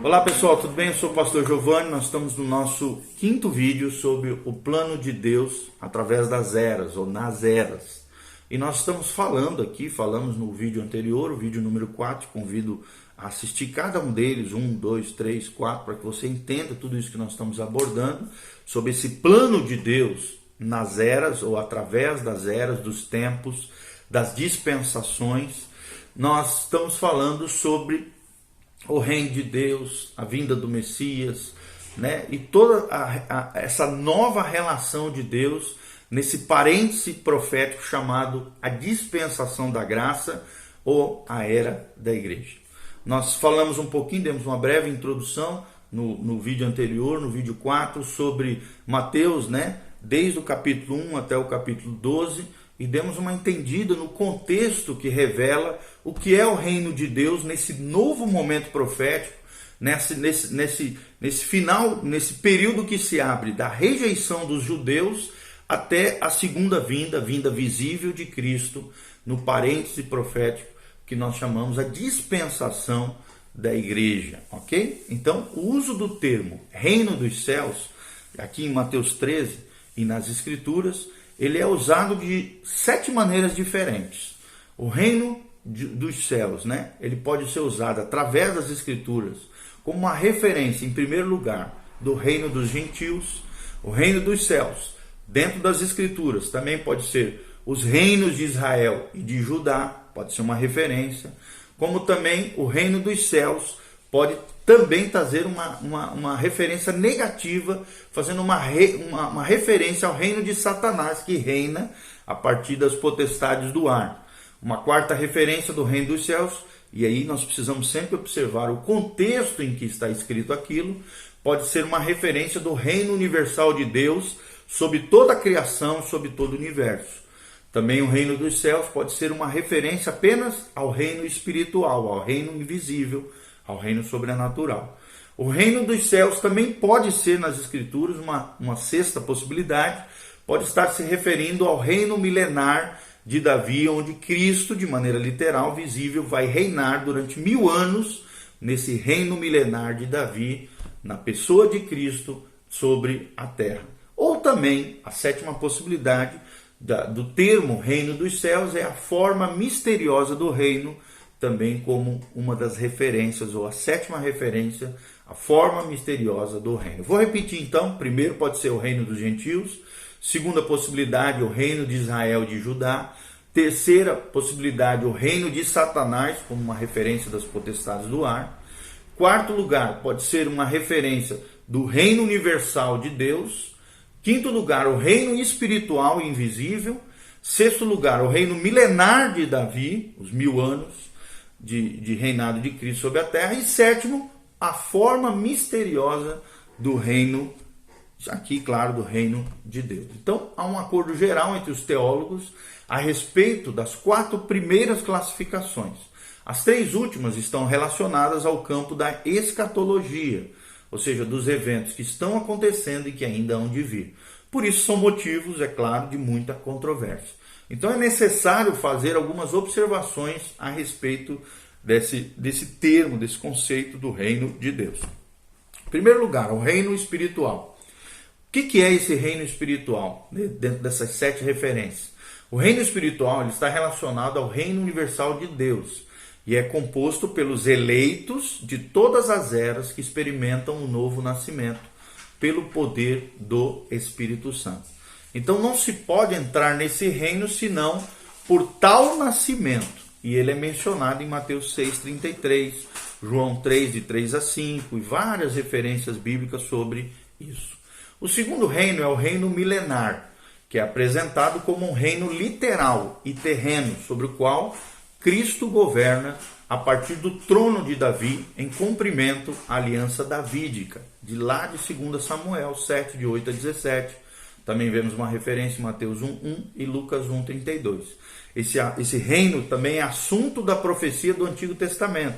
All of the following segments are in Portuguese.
Olá pessoal, tudo bem? Eu sou o pastor Giovanni, nós estamos no nosso quinto vídeo sobre o plano de Deus através das eras, ou nas eras. E nós estamos falamos no vídeo anterior, o vídeo número 4, convido a assistir cada um deles, 1, 2, 3, 4, para que você entenda tudo isso que nós estamos abordando, sobre esse plano de Deus nas eras, ou através das eras, dos tempos, das dispensações. Nós estamos falando sobre o reino de Deus, a vinda do Messias, né? E toda essa nova relação de Deus nesse parêntese profético chamado a dispensação da graça ou a era da igreja. Nós falamos um pouquinho, demos uma breve introdução no vídeo anterior, no vídeo 4, sobre Mateus, né? Desde o capítulo 1 até o capítulo 12, e demos uma entendida no contexto que revela o que é o reino de Deus nesse novo momento profético, nesse final, nesse período que se abre da rejeição dos judeus até a segunda vinda, a vinda visível de Cristo, no parêntese profético que nós chamamos a dispensação da igreja, ok? Então, o uso do termo reino dos céus, aqui em Mateus 13 e nas Escrituras, ele é usado de 7 maneiras diferentes. O reino dos céus, né? Ele pode ser usado através das Escrituras como uma referência, em primeiro lugar, do reino dos gentios. O reino dos céus, dentro das Escrituras, também pode ser os reinos de Israel e de Judá, pode ser uma referência. Como também o reino dos céus pode também trazer uma referência negativa, fazendo uma referência ao reino de Satanás, que reina a partir das potestades do ar. Uma quarta referência do reino dos céus, e aí nós precisamos sempre observar o contexto em que está escrito aquilo, pode ser uma referência do reino universal de Deus sobre toda a criação, sobre todo o universo. Também o reino dos céus pode ser uma referência apenas ao reino espiritual, ao reino invisível, ao reino sobrenatural. O reino dos céus também pode ser nas Escrituras uma sexta possibilidade, pode estar se referindo ao reino milenar de Davi, onde Cristo, de maneira literal, visível, vai reinar durante 1000 anos nesse reino milenar de Davi, na pessoa de Cristo, sobre a terra. Ou também, a sétima possibilidade do termo reino dos céus é a forma misteriosa do reino, também como uma das referências, ou a sétima referência, a forma misteriosa do reino. Vou repetir então: primeiro pode ser o reino dos gentios, segunda possibilidade, o reino de Israel e de Judá, terceira possibilidade, o reino de Satanás, como uma referência das potestades do ar, quarto lugar, pode ser uma referência do reino universal de Deus, quinto lugar, o reino espiritual e invisível, sexto lugar, o reino milenar de Davi, os 1000 anos de reinado de Cristo sobre a terra, e sétimo, a forma misteriosa do reino, aqui claro, do reino de Deus. Então há um acordo geral entre os teólogos a respeito das 4 primeiras classificações. As 3 últimas estão relacionadas ao campo da escatologia, ou seja, dos eventos que estão acontecendo e que ainda hão de vir. Por isso são motivos, é claro, de muita controvérsia. Então é necessário fazer algumas observações a respeito desse termo, desse conceito do reino de Deus. Em primeiro lugar, o reino espiritual. O que é esse reino espiritual, dentro dessas 7 referências? O reino espiritual ele está relacionado ao reino universal de Deus e é composto pelos eleitos de todas as eras que experimentam o novo nascimento pelo poder do Espírito Santo. Então não se pode entrar nesse reino senão por tal nascimento. E ele é mencionado em Mateus 6,33, João 3, de 3 a 5 e várias referências bíblicas sobre isso. O segundo reino é o reino milenar, que é apresentado como um reino literal e terreno, sobre o qual Cristo governa a partir do trono de Davi, em cumprimento à aliança davídica, de lá de 2 Samuel 7, de 8 a 17. Também vemos uma referência em Mateus 1:1 e Lucas 1:32. Esse reino também é assunto da profecia do Antigo Testamento,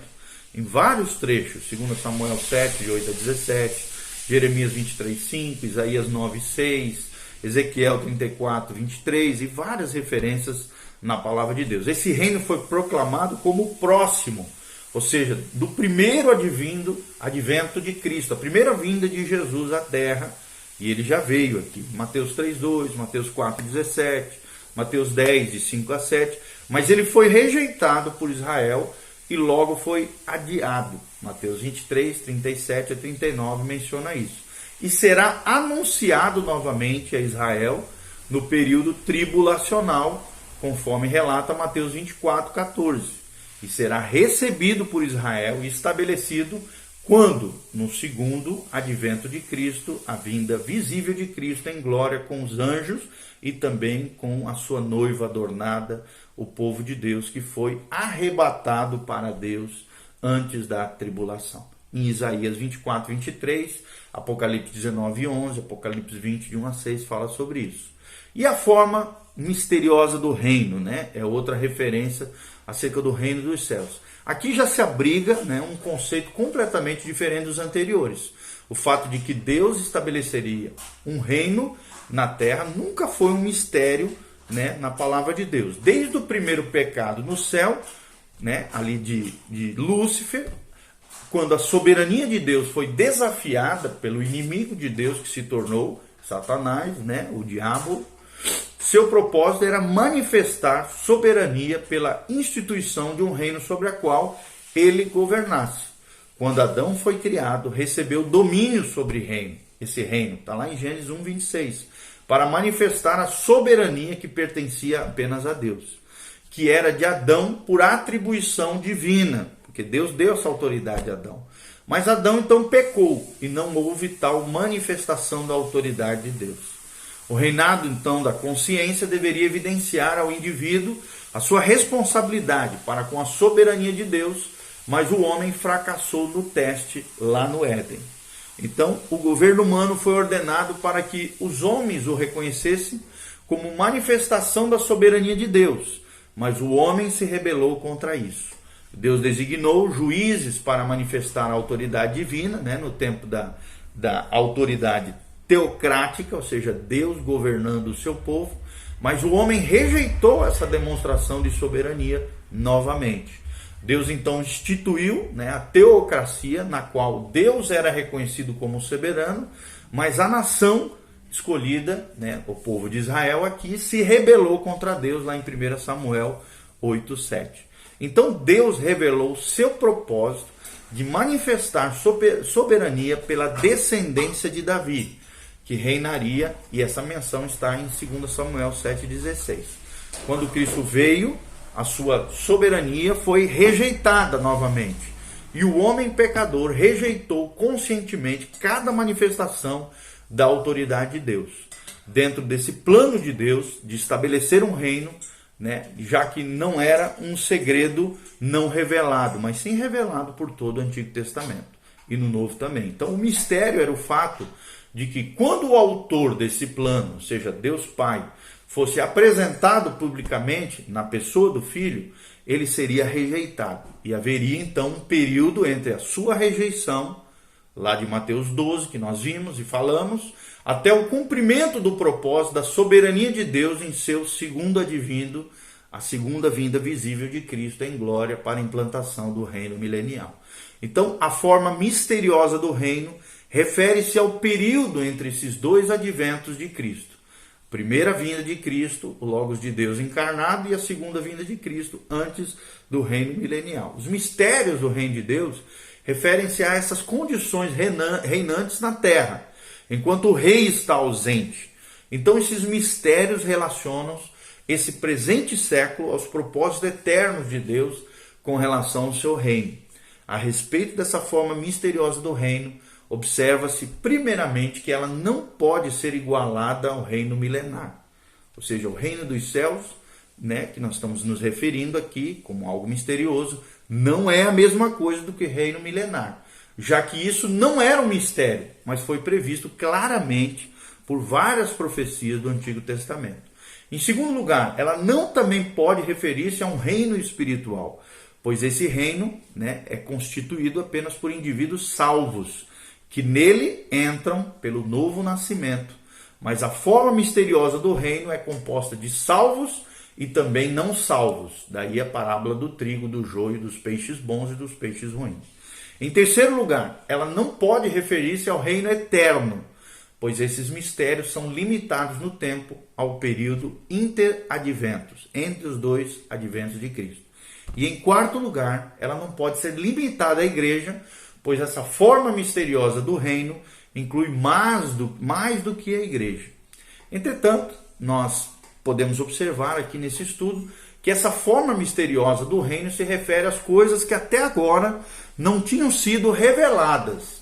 em vários trechos, 2 Samuel 7, de 8 a 17, Jeremias 23:5, Isaías 9:6, Ezequiel 34:23 e várias referências na palavra de Deus. Esse reino foi proclamado como próximo, ou seja, do primeiro advento de Cristo, a primeira vinda de Jesus à terra, e ele já veio aqui, Mateus 3:2, Mateus 4:17, Mateus 10, de 5 a 7, mas ele foi rejeitado por Israel e logo foi adiado. Mateus 23, 37 a 39 menciona isso. E será anunciado novamente a Israel no período tribulacional, conforme relata Mateus 24, 14. E será recebido por Israel e estabelecido quando? No segundo advento de Cristo, a vinda visível de Cristo em glória com os anjos e também com a sua noiva adornada, o povo de Deus que foi arrebatado para Deus antes da tribulação. Em Isaías 24, 23, Apocalipse 19, 11, Apocalipse 20, de 1 a 6 fala sobre isso. E a forma misteriosa do reino, né? É outra referência acerca do reino dos céus. Aqui já se abriga, né, um conceito completamente diferente dos anteriores. O fato de que Deus estabeleceria um reino na terra nunca foi um mistério, né, na palavra de Deus. Desde o primeiro pecado no céu, né, ali de Lúcifer, quando a soberania de Deus foi desafiada pelo inimigo de Deus que se tornou Satanás, né, o diabo, seu propósito era manifestar soberania pela instituição de um reino sobre a qual ele governasse. Quando Adão foi criado, recebeu domínio sobre reino. Esse reino está lá em Gênesis 1, 26, para manifestar a soberania que pertencia apenas a Deus, que era de Adão por atribuição divina, porque Deus deu essa autoridade a Adão. Mas Adão então pecou e não houve tal manifestação da autoridade de Deus. O reinado, então, da consciência deveria evidenciar ao indivíduo a sua responsabilidade para com a soberania de Deus, mas o homem fracassou no teste lá no Éden. Então, o governo humano foi ordenado para que os homens o reconhecessem como manifestação da soberania de Deus, mas o homem se rebelou contra isso. Deus designou juízes para manifestar a autoridade divina, né, no tempo da autoridade teocrática, ou seja, Deus governando o seu povo, mas o homem rejeitou essa demonstração de soberania novamente. Deus então instituiu, né, a teocracia, na qual Deus era reconhecido como soberano, mas a nação escolhida, né, o povo de Israel aqui, se rebelou contra Deus lá em 1 Samuel 8, 7. Então Deus revelou seu propósito de manifestar soberania pela descendência de Davi, que reinaria, e essa menção está em 2 Samuel 7,16. Quando Cristo veio, a sua soberania foi rejeitada novamente, e o homem pecador rejeitou conscientemente cada manifestação da autoridade de Deus. Dentro desse plano de Deus, de estabelecer um reino, né, já que não era um segredo não revelado, mas sim revelado por todo o Antigo Testamento, e no Novo também. Então o mistério era o fato de que quando o autor desse plano, ou seja, Deus Pai, fosse apresentado publicamente na pessoa do Filho, ele seria rejeitado. E haveria então um período entre a sua rejeição, lá de Mateus 12, que nós vimos e falamos, até o cumprimento do propósito da soberania de Deus em seu segundo advindo, a segunda vinda visível de Cristo em glória para a implantação do reino milenial. Então, a forma misteriosa do reino refere-se ao período entre esses dois adventos de Cristo. Primeira vinda de Cristo, o Logos de Deus encarnado, e a segunda vinda de Cristo antes do reino milenial. Os mistérios do reino de Deus referem-se a essas condições reinantes na terra, enquanto o rei está ausente. Então esses mistérios relacionam esse presente século aos propósitos eternos de Deus com relação ao seu reino. A respeito dessa forma misteriosa do reino, observa-se primeiramente que ela não pode ser igualada ao reino milenar. Ou seja, o reino dos céus, né, que nós estamos nos referindo aqui como algo misterioso, não é a mesma coisa do que reino milenar, já que isso não era um mistério, mas foi previsto claramente por várias profecias do Antigo Testamento. Em segundo lugar, ela não também pode referir-se a um reino espiritual, pois esse reino, né, é constituído apenas por indivíduos salvos, que nele entram pelo novo nascimento. Mas a forma misteriosa do reino é composta de salvos e também não salvos. Daí a parábola do trigo, do joio, dos peixes bons e dos peixes ruins. Em terceiro lugar, ela não pode referir-se ao reino eterno, pois esses mistérios são limitados no tempo ao período interadventos, entre os dois adventos de Cristo. E em quarto lugar, ela não pode ser limitada à igreja, pois essa forma misteriosa do reino inclui mais do que a igreja. Entretanto, nós podemos observar aqui nesse estudo que essa forma misteriosa do reino se refere às coisas que até agora não tinham sido reveladas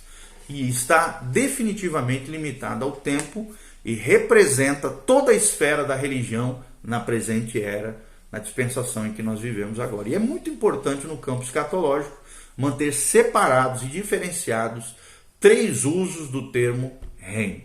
e está definitivamente limitada ao tempo e representa toda a esfera da religião na presente era, na dispensação em que nós vivemos agora. E é muito importante no campo escatológico manter separados e diferenciados três usos do termo reino.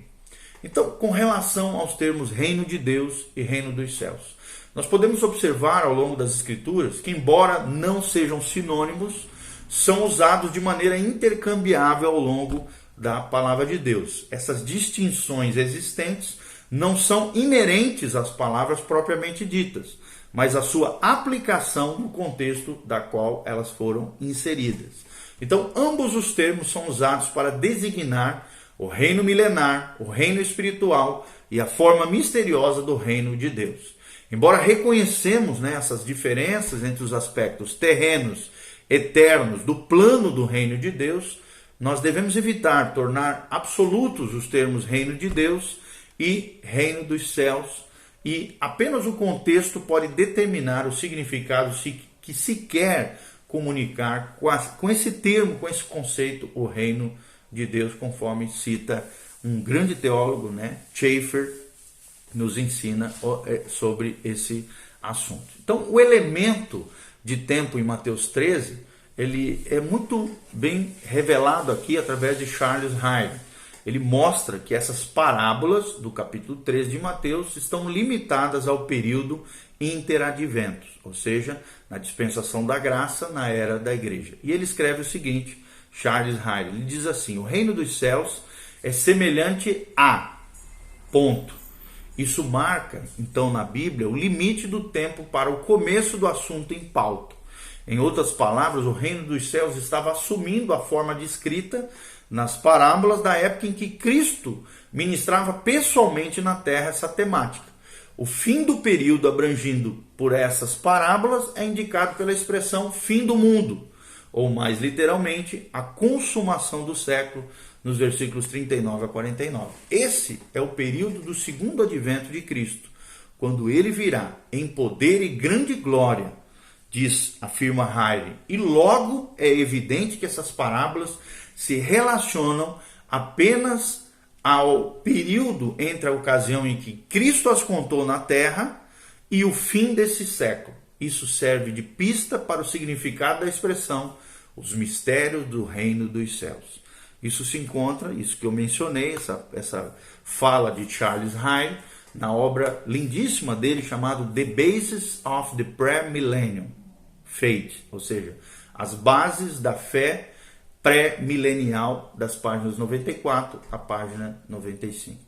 Então, com relação aos termos reino de Deus e reino dos céus, nós podemos observar ao longo das Escrituras que, embora não sejam sinônimos, são usados de maneira intercambiável ao longo da palavra de Deus. Essas distinções existentes não são inerentes às palavras propriamente ditas, mas à sua aplicação no contexto da qual elas foram inseridas. Então, ambos os termos são usados para designar o reino milenar, o reino espiritual e a forma misteriosa do reino de Deus. Embora reconhecemos essas diferenças entre os aspectos terrenos, eternos, do plano do reino de Deus, nós devemos evitar tornar absolutos os termos reino de Deus e reino dos céus, e apenas o contexto pode determinar o significado que se quer comunicar com esse termo, com esse conceito, o reino de Deus, conforme cita um grande teólogo, Schaeffer, nos ensina sobre esse assunto. Então, o elemento de tempo em Mateus 13, ele é muito bem revelado aqui através de Charles Hyde. Ele mostra que essas parábolas do capítulo 13 de Mateus estão limitadas ao período interadventos, ou seja, na dispensação da graça, na era da igreja. E ele escreve o seguinte, Charles Hyde, ele diz assim: o reino dos céus é semelhante a... ponto. Isso marca, então, na Bíblia, o limite do tempo para o começo do assunto em pauta. Em outras palavras, o reino dos céus estava assumindo a forma descrita nas parábolas da época em que Cristo ministrava pessoalmente na terra essa temática. O fim do período abrangido por essas parábolas é indicado pela expressão fim do mundo, ou mais literalmente, a consumação do século, nos versículos 39 a 49. Esse é o período do segundo advento de Cristo, quando ele virá em poder e grande glória, afirma Hyde. E logo é evidente que essas parábolas se relacionam apenas ao período entre a ocasião em que Cristo as contou na terra e o fim desse século. Isso serve de pista para o significado da expressão os mistérios do reino dos céus. Isso se encontra, isso que eu mencionei, essa fala de Charles Hyde, na obra lindíssima dele chamada The Basis of the Pre-Millennium Faith, ou seja, as bases da fé pré-milenial, das páginas 94 à página 95.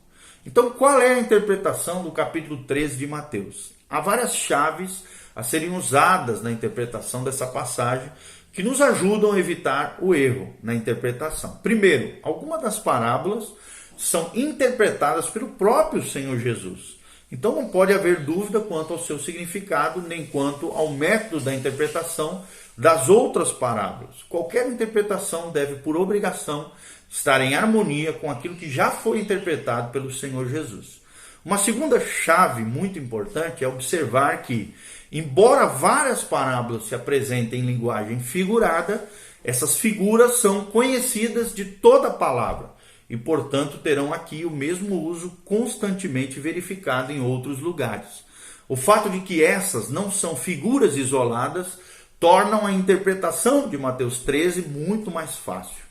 Então, qual é a interpretação do capítulo 13 de Mateus? Há várias chaves a serem usadas na interpretação dessa passagem que nos ajudam a evitar o erro na interpretação. Primeiro, algumas das parábolas são interpretadas pelo próprio Senhor Jesus. Então não pode haver dúvida quanto ao seu significado, nem quanto ao método da interpretação das outras parábolas. Qualquer interpretação deve, por obrigação, estar em harmonia com aquilo que já foi interpretado pelo Senhor Jesus. Uma segunda chave muito importante é observar que, embora várias parábolas se apresentem em linguagem figurada, essas figuras são conhecidas de toda a palavra e, portanto, terão aqui o mesmo uso constantemente verificado em outros lugares. O fato de que essas não são figuras isoladas tornam a interpretação de Mateus 13 muito mais fácil.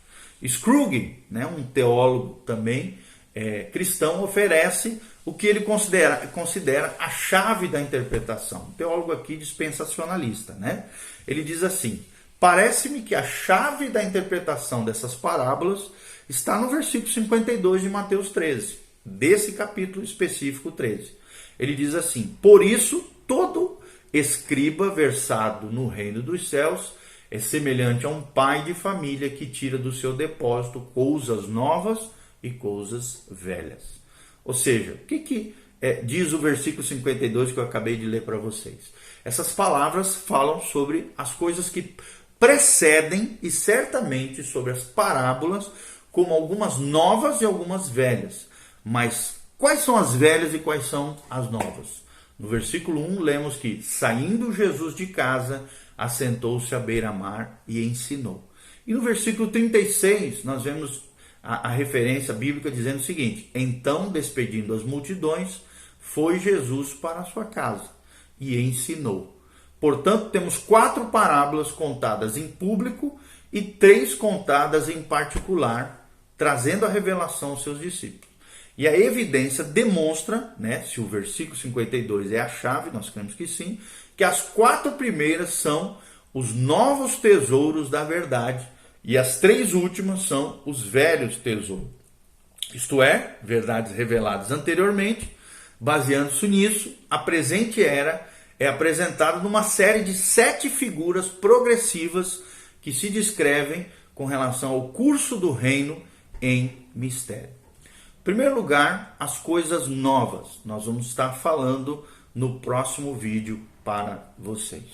Scrooge, um teólogo também cristão, oferece o que ele considera a chave da interpretação. Um teólogo aqui dispensacionalista. Ele diz assim: parece-me que a chave da interpretação dessas parábolas está no versículo 52 de Mateus 13, desse capítulo específico 13. Ele diz assim: por isso, todo escriba versado no reino dos céus é semelhante a um pai de família que tira do seu depósito coisas novas e coisas velhas. Ou seja, o que diz o versículo 52 que eu acabei de ler para vocês? Essas palavras falam sobre as coisas que precedem e certamente sobre as parábolas, como algumas novas e algumas velhas. Mas quais são as velhas e quais são as novas? No versículo 1 lemos que, saindo Jesus de casa, assentou-se à beira-mar e ensinou. E no versículo 36 nós vemos a referência bíblica dizendo o seguinte: então, despedindo as multidões, foi Jesus para a sua casa e ensinou. Portanto, temos 4 parábolas contadas em público e 3 contadas em particular, trazendo a revelação aos seus discípulos. E a evidência demonstra, se o versículo 52 é a chave, nós cremos que sim, que as 4 primeiras são os novos tesouros da verdade e as 3 últimas são os velhos tesouros. Isto é, verdades reveladas anteriormente. Baseando-se nisso, a presente era é apresentada numa série de 7 figuras progressivas que se descrevem com relação ao curso do reino em mistério. Em primeiro lugar, as coisas novas. Nós vamos estar falando no próximo vídeo para vocês.